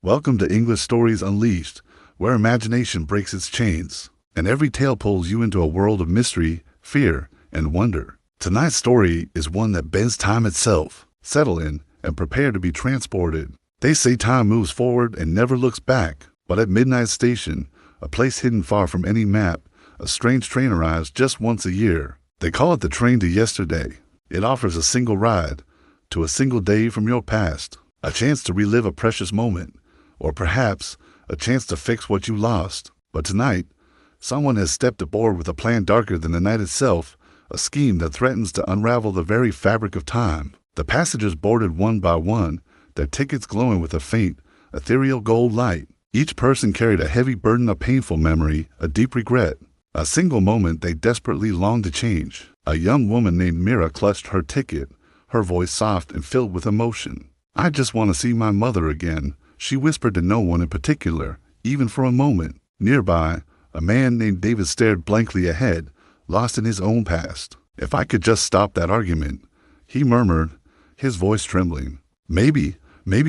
Welcome to English Stories Unleashed, where imagination breaks its chains, and every tale pulls you into a world of mystery, fear, and wonder. Tonight's story is one that bends time itself. Settle in and prepare to be transported. They say time moves forward and never looks back, but at Midnight Station, a place hidden far from any map, a strange train arrives just once a year. They call it the train to yesterday. It offers a single ride to a single day from your past, a chance to relive a precious moment, or perhaps a chance to fix what you lost. But tonight, someone has stepped aboard with a plan darker than the night itself, a scheme that threatens to unravel the very fabric of time. The passengers boarded one by one, their tickets glowing with a faint, ethereal gold light. Each person carried a heavy burden of painful memory, a deep regret, a single moment they desperately longed to change. A young woman named Mira clutched her ticket, her voice soft and filled with emotion. "I just want to see my mother again," she whispered to no one in particular, even for a moment. Nearby, a man named David stared blankly ahead, lost in his own past. "If I could just stop that argument," he murmured, his voice trembling. Maybe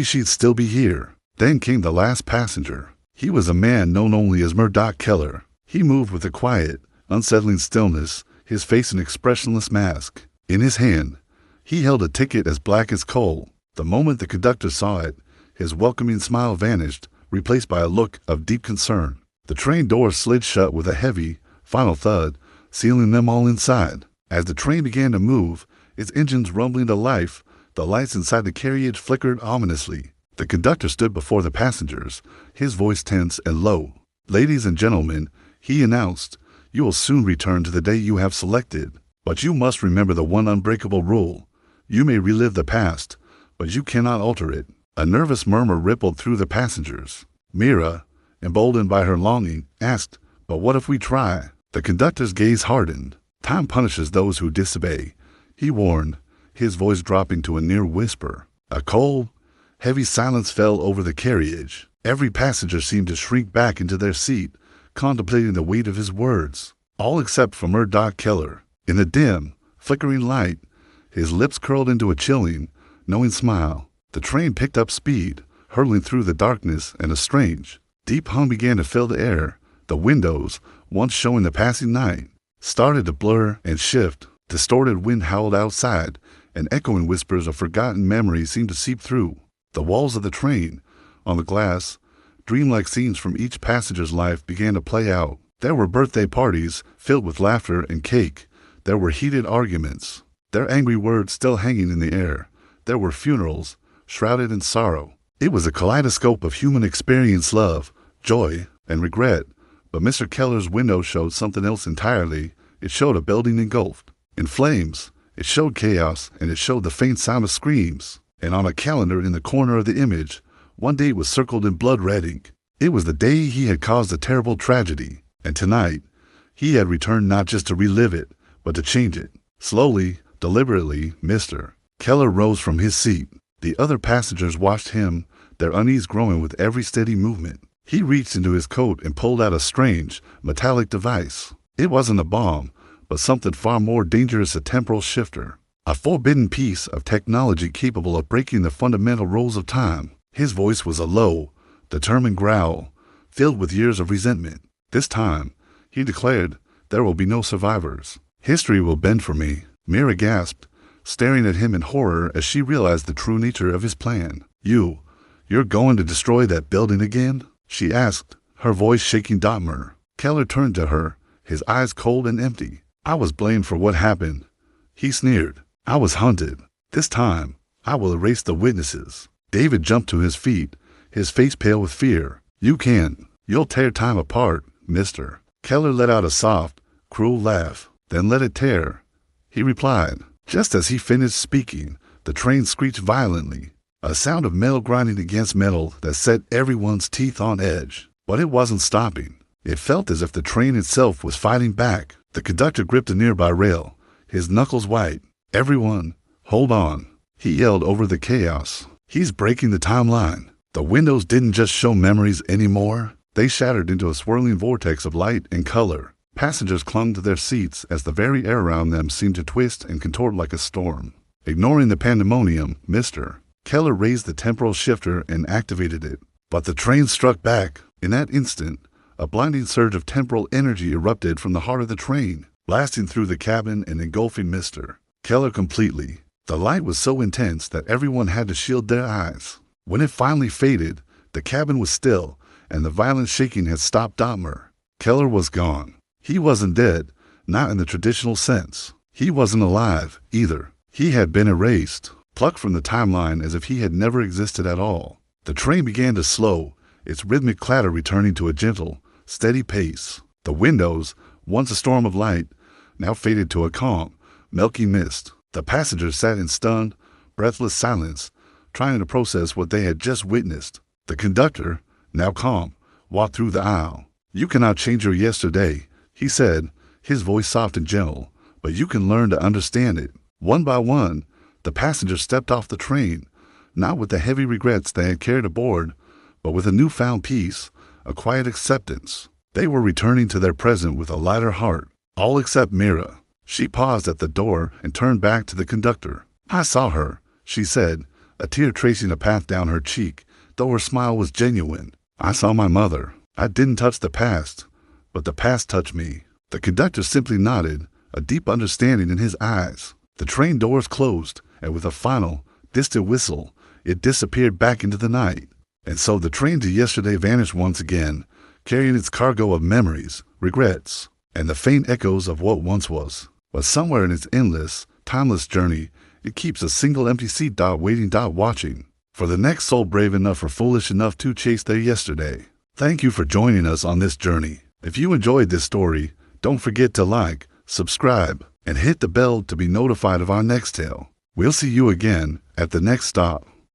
she'd still be here." Then came the last passenger. He was a man known only as Murdoch Keller. He moved with a quiet, unsettling stillness, his face an expressionless mask. In his hand, he held a ticket as black as coal. The moment the conductor saw it, his welcoming smile vanished, replaced by a look of deep concern. The train doors slid shut with a heavy, final thud, sealing them all inside. As the train began to move, its engines rumbling to life, the lights inside the carriage flickered ominously. The conductor stood before the passengers, his voice tense and low. "Ladies and gentlemen," he announced, "you will soon return to the day you have selected. But you must remember the one unbreakable rule. You may relive the past, but you cannot alter it." A nervous murmur rippled through the passengers. Mira, emboldened by her longing, asked, "But what if we try?" The conductor's gaze hardened. "Time punishes those who disobey," he warned, his voice dropping to a near whisper. A cold, heavy silence fell over the carriage. Every passenger seemed to shrink back into their seat, contemplating the weight of his words, all except for Murdoch Keller. In the dim, flickering light, his lips curled into a chilling, knowing smile. The train picked up speed, hurtling through the darkness, and a strange, deep hum began to fill the air. The windows, once showing the passing night, started to blur and shift. Distorted wind howled outside, and echoing whispers of forgotten memories seemed to seep through. The walls of the train, on the glass, dreamlike scenes from each passenger's life began to play out. There were birthday parties filled with laughter and cake. There were heated arguments, their angry words still hanging in the air. There were funerals, shrouded in sorrow. It was a kaleidoscope of human experience, love, joy, and regret. But Mr. Keller's window showed something else entirely. It showed a building engulfed in flames. It showed chaos, and it showed the faint sound of screams. And on a calendar in the corner of the image, one date was circled in blood red ink. It was the day he had caused a terrible tragedy. And tonight, he had returned not just to relive it, but to change it. Slowly, deliberately, Mr. Keller rose from his seat. The other passengers watched him, their unease growing with every steady movement. He reached into his coat and pulled out a strange, metallic device. It wasn't a bomb, but something far more dangerous, a temporal shifter. A forbidden piece of technology capable of breaking the fundamental rules of time. His voice was a low, determined growl, filled with years of resentment. "This time," he declared, "there will be no survivors. History will bend for me." Mira gasped, staring at him in horror as she realized the true nature of his plan. You're going to destroy that building again?" she asked, her voice shaking Dotmer. Keller turned to her, his eyes cold and empty. "I was blamed for what happened," he sneered. "I was hunted. This time, I will erase the witnesses." David jumped to his feet, his face pale with fear. "You can't. You'll tear time apart, mister." Keller let out a soft, cruel laugh. "Then let it tear," he replied. Just as he finished speaking, the train screeched violently, a sound of metal grinding against metal that set everyone's teeth on edge. But it wasn't stopping. It felt as if the train itself was fighting back. The conductor gripped a nearby rail, his knuckles white. "Everyone, hold on," he yelled over the chaos. "He's breaking the timeline." The windows didn't just show memories anymore. They shattered into a swirling vortex of light and color. Passengers clung to their seats as the very air around them seemed to twist and contort like a storm. Ignoring the pandemonium, Mr. Keller raised the temporal shifter and activated it. But the train struck back. In that instant, a blinding surge of temporal energy erupted from the heart of the train, blasting through the cabin and engulfing Mr. Keller completely. The light was so intense that everyone had to shield their eyes. When it finally faded, the cabin was still, and the violent shaking had stopped. Keller was gone. He wasn't dead, not in the traditional sense. He wasn't alive, either. He had been erased, plucked from the timeline as if he had never existed at all. The train began to slow, its rhythmic clatter returning to a gentle, steady pace. The windows, once a storm of light, now faded to a calm, milky mist. The passengers sat in stunned, breathless silence, trying to process what they had just witnessed. The conductor, now calm, walked through the aisle. "You cannot change your yesterday," he said, his voice soft and gentle, "but you can learn to understand it." One by one, the passengers stepped off the train, not with the heavy regrets they had carried aboard, but with a newfound peace, a quiet acceptance. They were returning to their present with a lighter heart, all except Mira. She paused at the door and turned back to the conductor. "I saw her," she said, a tear tracing a path down her cheek, though her smile was genuine. "I saw my mother. I didn't touch the past, but the past touched me." The conductor simply nodded, a deep understanding in his eyes. The train doors closed, and with a final, distant whistle, it disappeared back into the night. And so the train to yesterday vanished once again, carrying its cargo of memories, regrets, and the faint echoes of what once was. But somewhere in its endless, timeless journey, it keeps a single empty seat waiting watching for the next soul brave enough or foolish enough to chase their yesterday. Thank you for joining us on this journey. If you enjoyed this story, don't forget to like, subscribe, and hit the bell to be notified of our next tale. We'll see you again at the next stop.